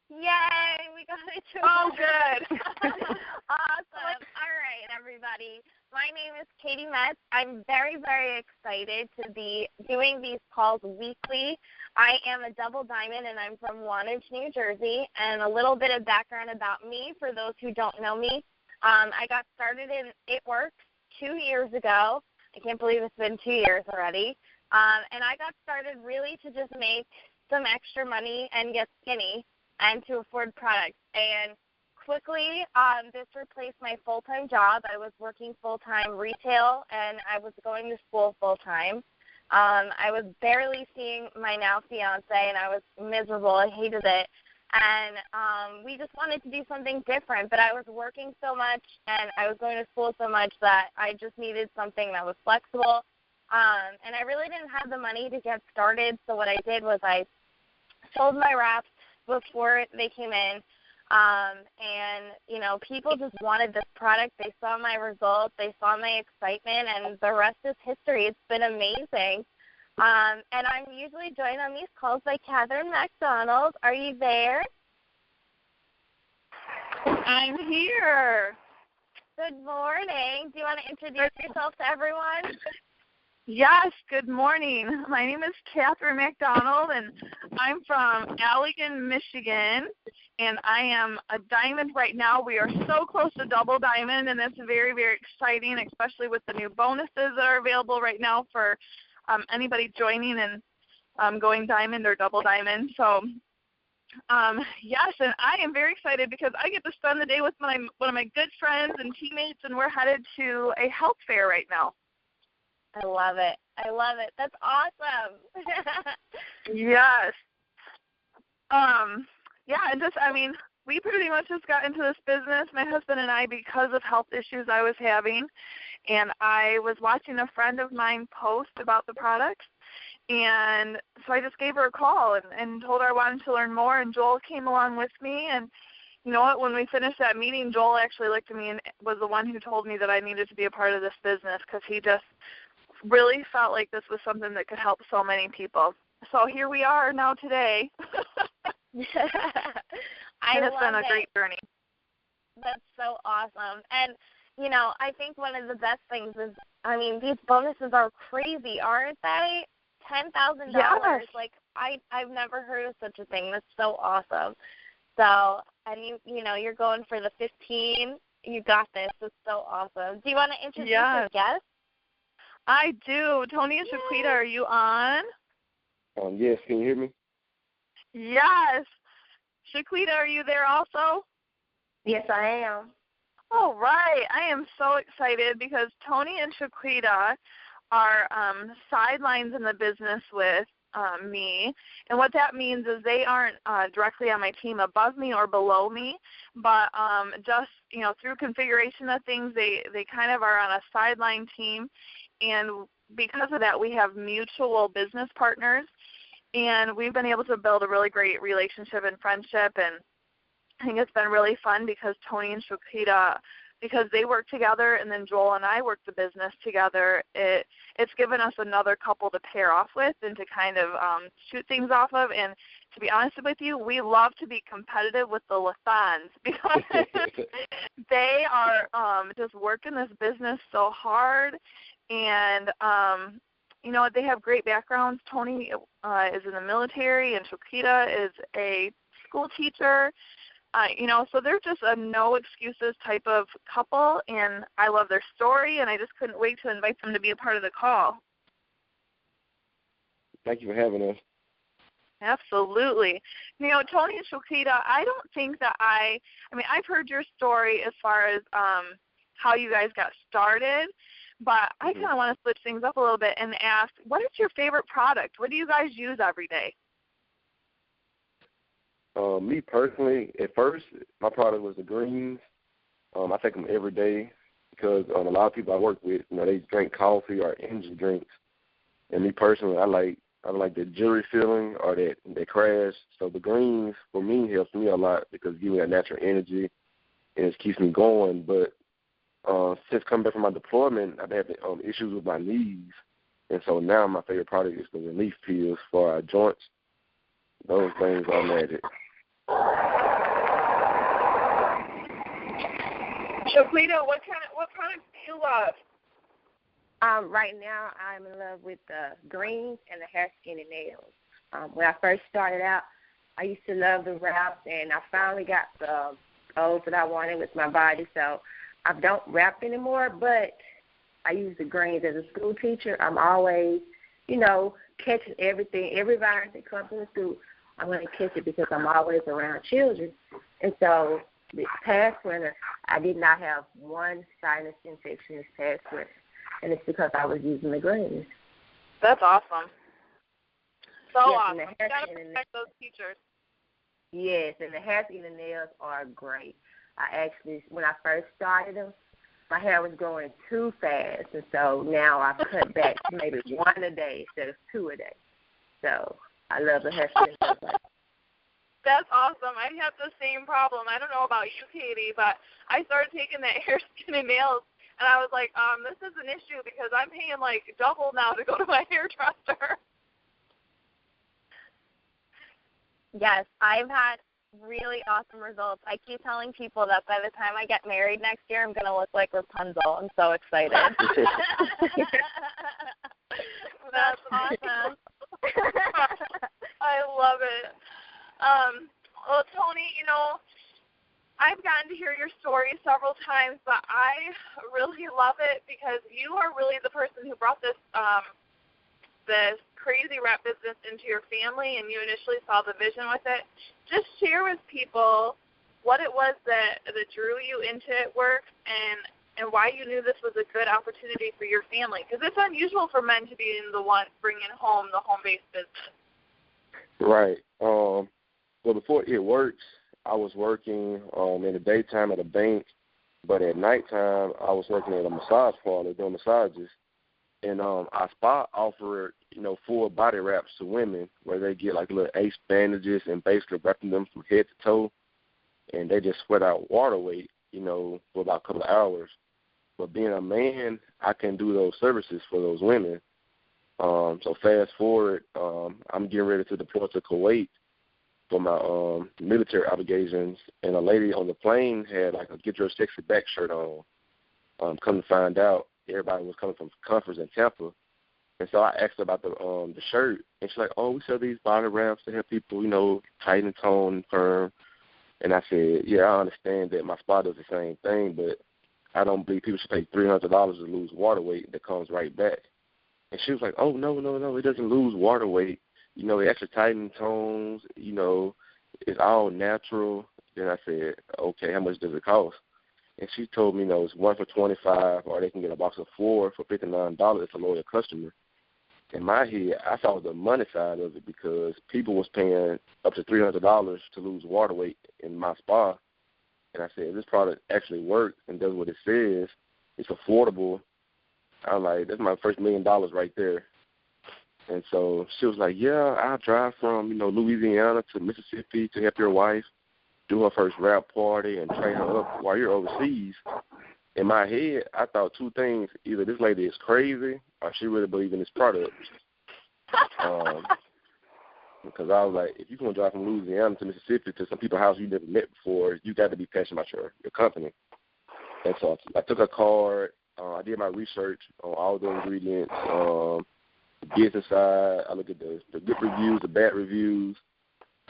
Yay, we got each other. Oh, good. Awesome. All right, everybody. My name is Caity Metz. I'm very, very excited to be doing these calls weekly. I am a double diamond, and I'm from Wantage, New Jersey. And a little bit of background about me for those who don't know me. I got started in It Works 2 years ago. I can't believe it's been 2 years already. And I got started really to just make some extra money and get skinny and to afford products. And quickly, this replaced my full-time job. I was working full-time retail, and I was going to school full-time. I was barely seeing my now fiance, and I was miserable. I hated it. And we just wanted to do something different, but I was working so much, and I was going to school so much that I just needed something that was flexible. And I really didn't have the money to get started, so what I did was I sold my wraps before they came in, and, you know, people just wanted this product. They saw my results. They saw my excitement, and the rest is history. It's been amazing. And I'm usually joined on these calls by Catherine McDonald. Are you there? I'm here. Good morning. Do you want to introduce yourself to everyone? Yes, good morning. My name is Catherine McDonald, and I'm from Allegan, Michigan, and I am a diamond right now. We are so close to double diamond, and it's very, very exciting, especially with the new bonuses that are available right now for anybody joining and going diamond or double diamond. So, yes, and I am very excited because I get to spend the day with one of my good friends and teammates, and we're headed to a health fair right now. I love it. I love it. That's awesome. Yes. Yeah, and just, I mean, we pretty much just got into this business, my husband and I, because of health issues I was having. And I was watching a friend of mine post about the products. And so I just gave her a call and told her I wanted to learn more. And Joel came along with me. And you know what? When we finished that meeting, Joel actually looked at me and was the one who told me that I needed to be a part of this business because he just really felt like this was something that could help so many people. So here we are now today. It's been a great journey. That's so awesome. And, you know, I think one of the best things is, I mean, these bonuses are crazy, aren't they? $10,000. Yes. Like, I've never heard of such a thing. That's so awesome. So, and you know, you're going for the 15. You got this. It's so awesome. Do you want to introduce your guest? I do. Tony and Shaquita, are you on? Yes, can you hear me? Yes. Shaquita, are you there also? Yes, I am. All right. I am so excited because Tony and Shaquita are sidelines in the business with me. And what that means is they aren't directly on my team above me or below me, but just, you know, through configuration of things, they kind of are on a sideline team. And because of that, we have mutual business partners, and we've been able to build a really great relationship and friendship, and I think it's been really fun because Tony and Shaquita, because they work together, and then Joel and I work the business together, it's given us another couple to pair off with and to kind of shoot things off of. And to be honest with you, we love to be competitive with the Lathons because they are just working this business so hard. And, you know, they have great backgrounds. Tony is in the military, and Shaquita is a school teacher. You know, so they're just a no excuses type of couple, and I love their story, and I just couldn't wait to invite them to be a part of the call. Thank you for having us. Absolutely. You know, Tony and Shaquita, I don't think that I mean, I've heard your story as far as how you guys got started, but I kind of want to switch things up a little bit and ask, what is your favorite product? What do you guys use every day? Me personally, at first, my product was the greens. I take them every day because a lot of people I work with, you know, they drink coffee or energy drinks. And me personally, I like the jittery feeling or that crash. So the greens, for me, helps me a lot because it gives me that natural energy and it keeps me going. But since coming back from my deployment, I've had issues with my knees. And so now my favorite product is the relief pills for our joints. Those things are magic. Shaquita, what products do you love? Right now, I'm in love with the greens and the hair, skin, and nails. When I first started out, I used to love the wraps, and I finally got the goals that I wanted with my body, so I don't wrap anymore, but I use the greens. As a school teacher, I'm always, catching everything, every virus that comes in the school. I'm going to catch it because I'm always around children. And so this past winter, I did not have one sinus infection this past winter, and it's because I was using the greens. That's awesome. So yes, awesome. You got to protect those teachers. Yes, and the hair, skin, and nails are great. When I first started them, my hair was growing too fast, and so now I've cut back to maybe one a day instead of two a day. So I love the hair, skin, and nails. That's awesome. I have the same problem. I don't know about you, Caity, but I started taking that hair, skin, and nails, and I was like, this is an issue because I'm paying like double now to go to my hairdresser. Yes, I've had really awesome results. I keep telling people that by the time I get married next year, I'm going to look like Rapunzel. I'm so excited. That's awesome. I love it. Well, Tony, I've gotten to hear your story several times, but I really love it because you are really the person who brought this this crazy wrap business into your family, and you initially saw the vision with it. Just share with people what it was that drew you into it work and why you knew this was a good opportunity for your family, because it's unusual for men to be the one bringing home the home-based business. Right. Well, before it works, I was working in the daytime at a bank, but at nighttime I was working at a massage parlor doing massages. And our spa offered, full body wraps to women where they get like little ace bandages and basically wrapping them from head to toe. And they just sweat out water weight, for about a couple of hours. But being a man, I can do those services for those women. So fast forward, I'm getting ready to deploy to Kuwait for my military obligations. And a lady on the plane had like a Get Your Sexy Back shirt on. Come to find out, everybody was coming from conference in Tampa. And so I asked her about the shirt, and she's like, oh, we sell these body wraps to help people, tighten, tone, and firm. And I said, yeah, I understand that my spa does the same thing, but I don't believe people should pay $300 to lose water weight that comes right back. And she was like, oh, no, it doesn't lose water weight. It actually tightens tones, it's all natural. Then I said, okay, how much does it cost? And she told me, it's one for $25, or they can get a box of 4 for $59 if a loyal customer. In my head, I saw the money side of it because people was paying up to $300 to lose water weight in my spa. And I said, if this product actually works and does what it says, it's affordable. I'm like, that's my first $1 million right there. And so she was like, yeah, I'll drive from, Louisiana to Mississippi to help your wife do her first wrap party and train her up while you're overseas. In my head, I thought two things. Either this lady is crazy or she really believes in this product. Because I was like, if you're going to drive from Louisiana to Mississippi to some people's house you never met before, you got to be passionate about your company. And so I took a card. I did my research on all the ingredients, the business side. I looked at the good reviews, the bad reviews.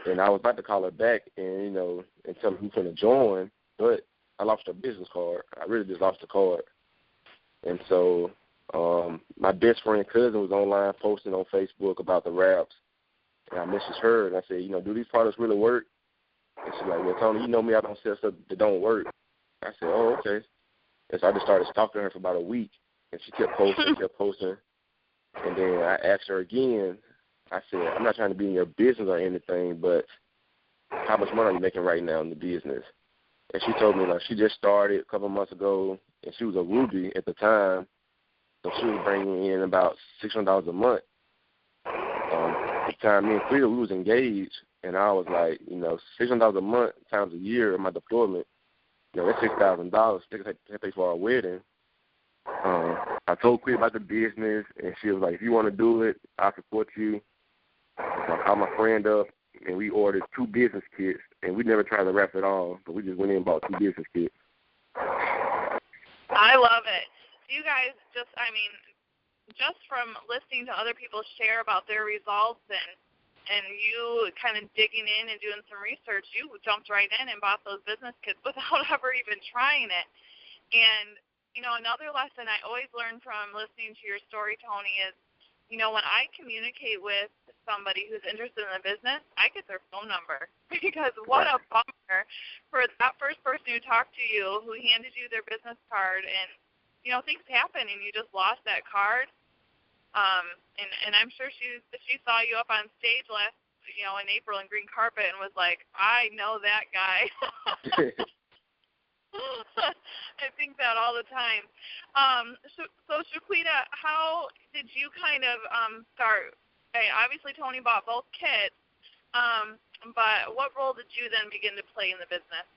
And I was about to call her back and, and tell her who's going to join, but I lost her business card. I really just lost the card. And so my best friend cousin was online posting on Facebook about the wraps. And I messaged her and I said, do these products really work? And she's like, well, Tony, you know me, I don't sell stuff that don't work. I said, oh, okay. And so I just started stalking her for about a week. And she kept posting. And then I asked her again. I said, I'm not trying to be in your business or anything, but how much money are you making right now in the business? And she told me, she just started a couple of months ago, and she was a Ruby at the time, so she was bringing in about $600 a month. At the time, me and Frida, we was engaged, and I was like, $600 a month times a year in my deployment, that's $6,000 to pay for our wedding. I told Frida about the business, and she was like, if you want to do it, I'll support you. So I called my friend up, and we ordered 2 business kits, and we never tried to wrap it all, but we just went in and bought 2 business kits. I love it. You guys just from listening to other people share about their results and you kind of digging in and doing some research, you jumped right in and bought those business kits without ever even trying it. And, another lesson I always learn from listening to your story, Tony, is, when I communicate with somebody who's interested in a business, I get their phone number. Because what a bummer for that first person who talked to you, who handed you their business card, and, things happen and you just lost that card. And I'm sure she saw you up on stage in April in green carpet and was like, I know that guy. I think that all the time. So Shaquita, how did you kind of start? Obviously, Tony bought both kits, but what role did you then begin to play in the business?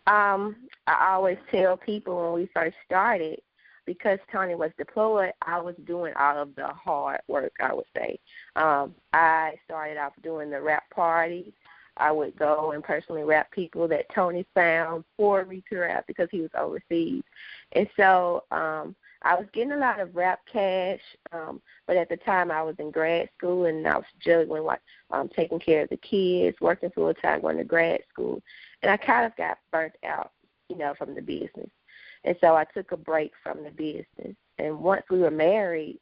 I always tell people when we first started, because Tony was deployed, I was doing all of the hard work, I would say. I started off doing the rap parties. I would go and personally rap people that Tony found for me to rap because he was overseas. And so I was getting a lot of rap cash, but at the time I was in grad school and I was juggling, taking care of the kids, working full time, going to grad school. And I kind of got burnt out, from the business. And so I took a break from the business. And once we were married,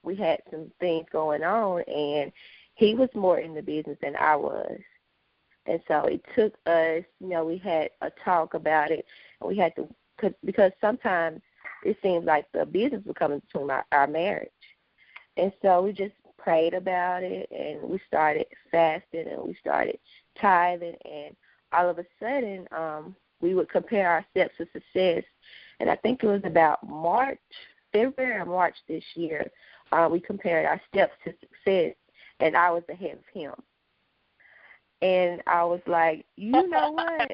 we had some things going on, and he was more in the business than I was. And so it took us, we had a talk about it, and we had to, because sometimes it seems like the business was coming between our marriage. And so we just prayed about it, and we started fasting, and we started tithing, and all of a sudden we would compare our steps to success. And I think it was about February or March this year, we compared our steps to success, and I was ahead of him. And I was like, you know what?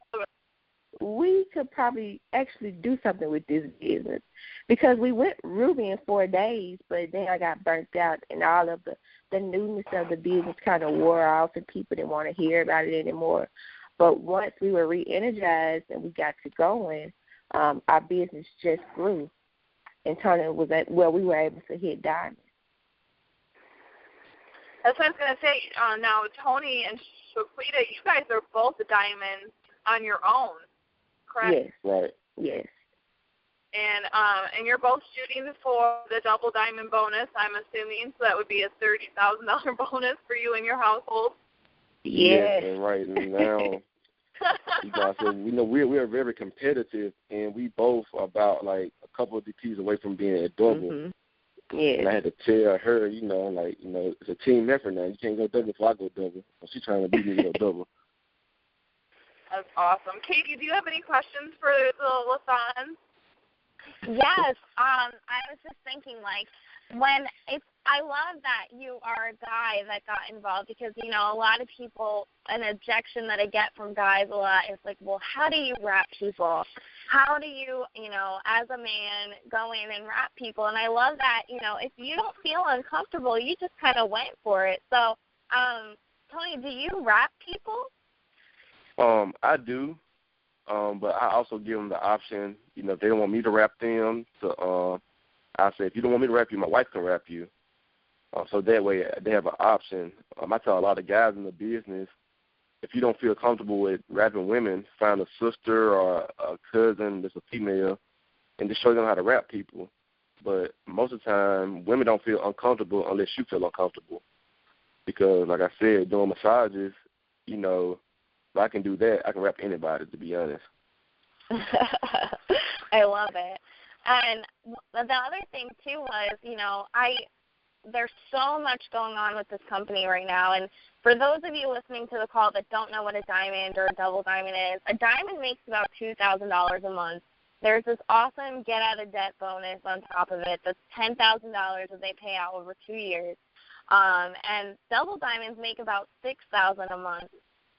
We could probably actually do something with this business, because we went Ruby in 4 days, but then I got burnt out, and all of the newness of the business kind of wore off, and people didn't want to hear about it anymore. But once we were re-energized and we got to going, our business just grew. And Tony was we were able to hit diamonds. That's what I was going to say. Now, Tony and Shaquita, you guys are both diamonds on your own, correct? Yes, right. Yes. And you're both shooting for the double diamond bonus, I'm assuming, so that would be a $30,000 bonus for you and your household. Yes. And right now, we are very competitive, and we both are about like a couple of DPs away from being a double. Mm-hmm. Yeah. And I had to tell her, it's a team effort now. You can't go double before I go double. She's trying to beat me to go double. That's awesome. Caity, do you have any questions for the Lathons? Yes. I was just thinking, I love that you are a guy that got involved, because, a lot of people, an objection that I get from guys a lot is like, well, how do you rap people? How do you, as a man, go in and rap people? And I love that, if you don't feel uncomfortable, you just kind of went for it. So, Tony, do you rap people? I do, but I also give them the option, if they don't want me to rap them, I say, if you don't want me to rap you, my wife can rap you. So that way they have an option. I tell a lot of guys in the business, if you don't feel comfortable with rapping women, find a sister or a cousin that's a female and just show them how to rap people. But most of the time, women don't feel uncomfortable unless you feel uncomfortable. Because, like I said, doing massages, if I can do that, I can rap anybody, to be honest. I love it. And the other thing, too, was, there's so much going on with this company right now. And for those of you listening to the call that don't know what a diamond or a double diamond is, a diamond makes about $2,000 a month. There's this awesome get-out-of-debt bonus on top of it that's $10,000 that they pay out over 2 years. And double diamonds make about $6,000 a month.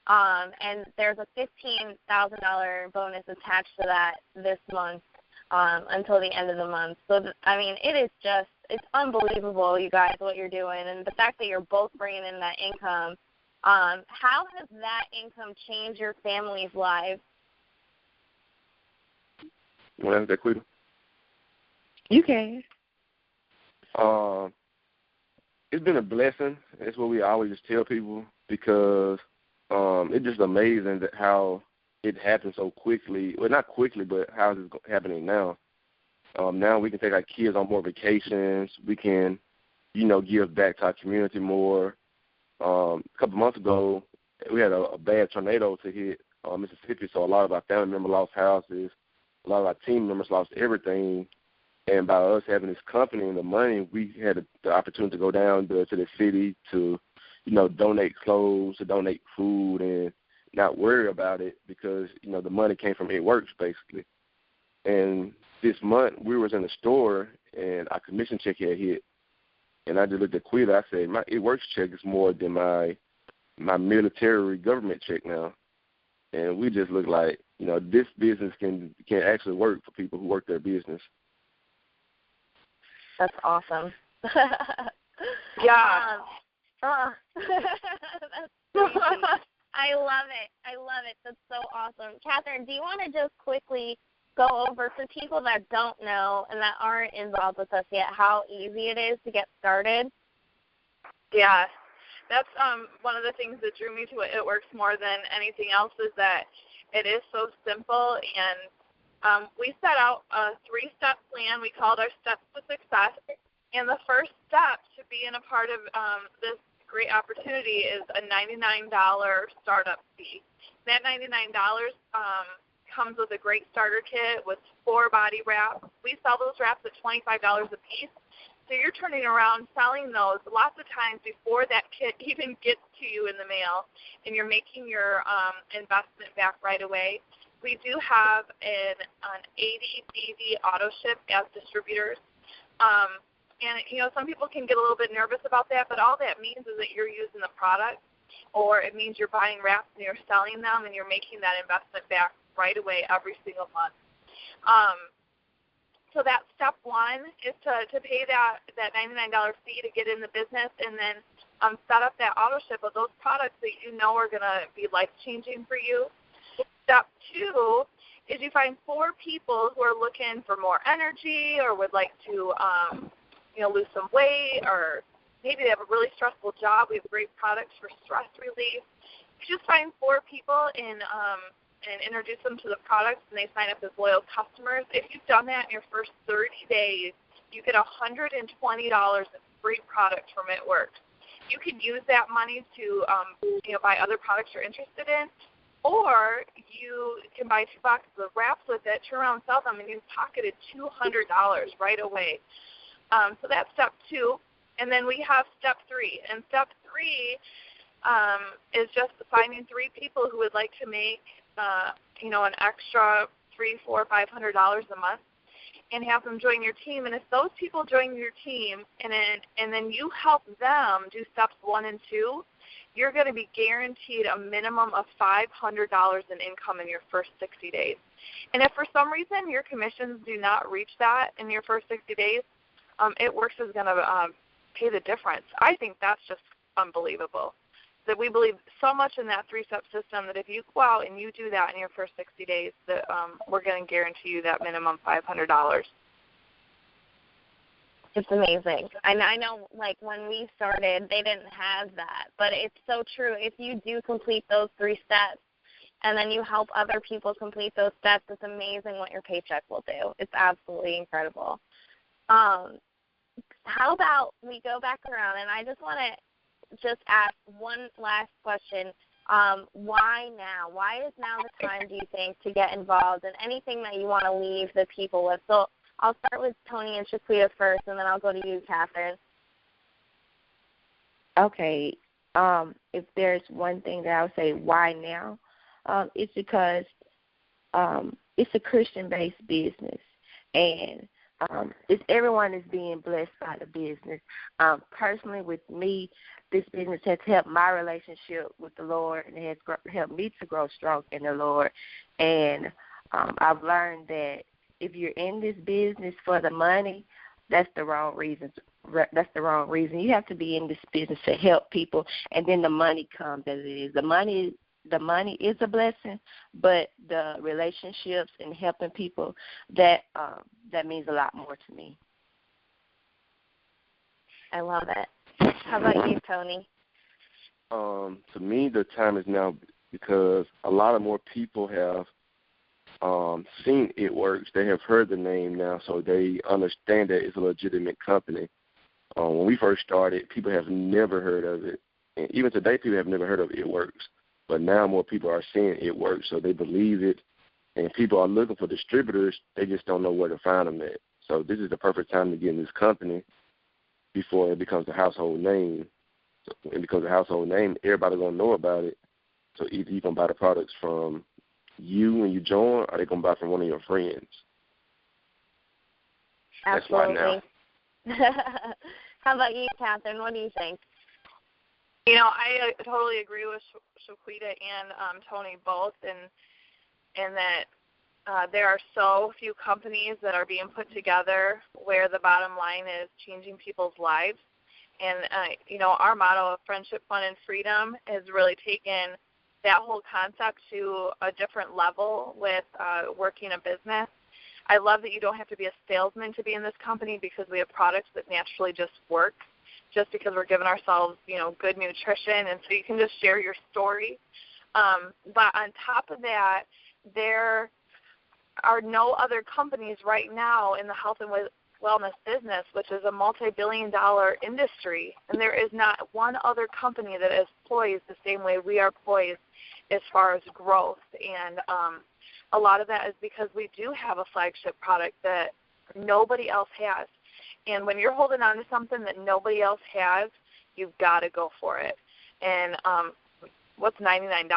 And there's a $15,000 bonus attached to that this month until the end of the month. So, it is it's unbelievable, you guys, what you're doing. And the fact that you're both bringing in that income, how has that income changed your family's lives? You want to answer that, Quita? You can. It's been a blessing. That's what we always just tell people, because it's just amazing that how it happened so quickly. Well, not quickly, but how it's happening now. Now we can take our kids on more vacations. We can, give back to our community more. A couple months ago, we had a bad tornado to hit Mississippi, so a lot of our family members lost houses. A lot of our team members lost everything. And by us having this company and the money, we had the opportunity to go down to the city to, donate clothes, to donate food, and not worry about it because, the money came from It Works, basically. And this month, we was in the store, and our commission check had hit. And I just looked at Quita. I said, my It Works check is more than my military government check now. And we just look like, this business can actually work for people who work their business. That's awesome. Yeah. That's crazy. I love it. That's so awesome. Catherine, do you want to just quickly go over for people that don't know and that aren't involved with us yet how easy it is to get started? Yeah. That's one of the things that drew me to It Works more than anything else is that it is so simple, and we set out a 3-step plan. We called our Steps to Success, and the first step to being a part of this great opportunity is a $99 startup fee. That $99 comes with a great starter kit with 4 body wraps. We sell those wraps at $25 a piece. So you're turning around selling those lots of times before that kit even gets to you in the mail, and you're making your investment back right away. We do have an 80 BD auto ship as distributors. And, some people can get a little bit nervous about that, but all that means is that you're using the product, or it means you're buying wraps and you're selling them and you're making that investment back right away every single month. So that step 1 is to pay that $99 fee to get in the business, and then set up that auto ship of those products that are going to be life-changing for you. Step 2 is you find 4 people who are looking for more energy or would like to lose some weight, or maybe they have a really stressful job. We have great products for stress relief. You just find 4 people and introduce them to the products, and they sign up as loyal customers. If you've done that in your first 30 days, you get $120 in free products from It Works. You can use that money to buy other products you're interested in, or you can buy 2 boxes of wraps with it, turn around and sell them, and you've pocketed $200 right away. So that's step 2. And then we have step 3. And step 3 is just finding 3 people who would like to make an extra $300, $400, $500 a month, and have them join your team. And if those people join your team, and then you help them do steps 1 and 2, you're going to be guaranteed a minimum of $500 in income in your first 60 days. And if for some reason your commissions do not reach that in your first 60 days, It Works is going to pay the difference. I think that's just unbelievable. That we believe so much in that 3-step system that if you go out and you do that in your first 60 days, that we're going to guarantee you that minimum $500. It's amazing. And I know, when we started, they didn't have that. But it's so true. If you do complete those 3 steps and then you help other people complete those steps, it's amazing what your paycheck will do. It's absolutely incredible. How about we go back around, and I just want to ask one last question. Why now? Why is now the time, do you think, to get involved, and anything that you want to leave the people with? So I'll start with Tony and Shaquita first, and then I'll go to you, Catherine. Okay. If there's one thing that I would say, why now? It's because it's a Christian-based business, and everyone is being blessed by the business. Personally, with me, this business has helped my relationship with the Lord, and it has helped me to grow strong in the Lord. And I've learned that if you're in this business for the money, that's the wrong reason. That's the wrong reason. You have to be in this business to help people, and then the money comes as it is. The money the money is a blessing, but the relationships and helping people, that means a lot more to me. I love it. How about you, Tony? To me, the time is now because a lot of more people have seen It Works. They have heard the name now, so they understand that it's a legitimate company. When we first started, people have never heard of it. And even today, people have never heard of It Works. But now more people are seeing It Works, so they believe it. And people are looking for distributors. They just don't know where to find them at. So this is the perfect time to get in this company before it becomes a household name. So when it becomes a household name, everybody's going to know about it. So either you can buy the products from you when you join, or they going to buy from one of your friends. Absolutely. That's why now. How about you, Catherine? What do you think? You know, I totally agree with Shaquita and Tony both, and that there are so few companies that are being put together where the bottom line is changing people's lives. And, you know, our motto of friendship, fun, and freedom has really taken that whole concept to a different level with working a business. I love that you don't have to be a salesman to be in this company because we have products that naturally just work just because we're giving ourselves, you know, good nutrition, and so you can just share your story. But on top of that, there are no other companies right now in the health and wellness business, which is a multi-billion-dollar industry, and there is not one other company that is poised the same way we are poised as far as growth. And a lot of that is because we do have a flagship product that nobody else has. And when you're holding on to something that nobody else has, you've got to go for it. And what's $99?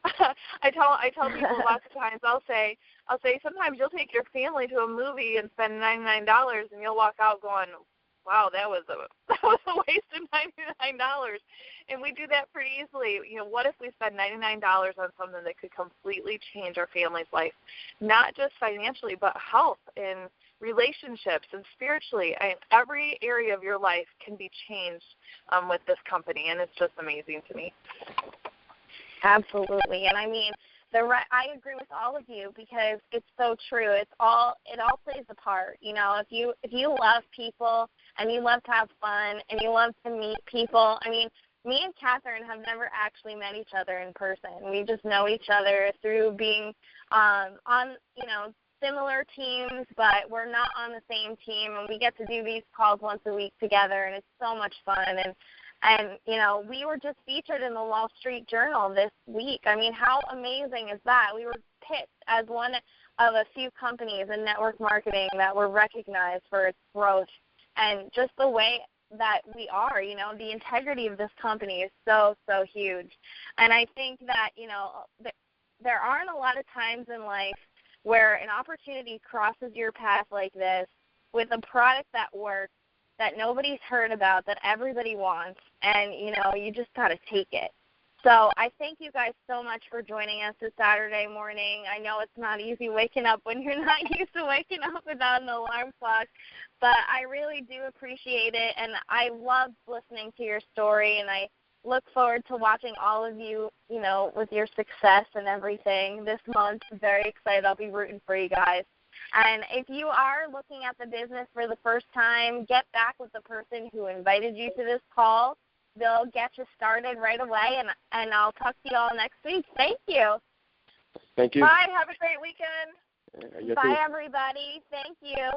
I tell people lots of times, I'll say sometimes you'll take your family to a movie and spend $99, and you'll walk out going, wow, that was a waste of $99. And we do that pretty easily. You know, what if we spend $99 on something that could completely change our family's life, not just financially, but health and relationships and spiritually. Every area of your life can be changed with this company, and it's just amazing to me. Absolutely. And I mean, I agree with all of you because it's so true. It all plays a part. You know, if you love people and you love to have fun and you love to meet people, I mean, me and Catherine have never actually met each other in person. We just know each other through being on, you know, similar teams, but we're not on the same team, and we get to do these calls once a week together, and it's so much fun. And you know, we were just featured in the Wall Street Journal this week. I mean, how amazing is that? We were picked as one of a few companies in network marketing that were recognized for its growth and just the way that we are, you know, the integrity of this company is so, so huge. And I think that, you know, there aren't a lot of times in life where an opportunity crosses your path like this with a product that works, that nobody's heard about, that everybody wants, and, you know, you just got to take it. So I thank you guys so much for joining us this Saturday morning. I know it's not easy waking up when you're not used to waking up without an alarm clock, but I really do appreciate it, and I love listening to your story, and I look forward to watching all of you, you know, with your success and everything this month. I'm very excited. I'll be rooting for you guys. And if you are looking at the business for the first time, get back with the person who invited you to this call. They'll get you started right away, and I'll talk to you all next week. Thank you. Thank you. Bye. Have a great weekend. Bye, everybody. Thank you.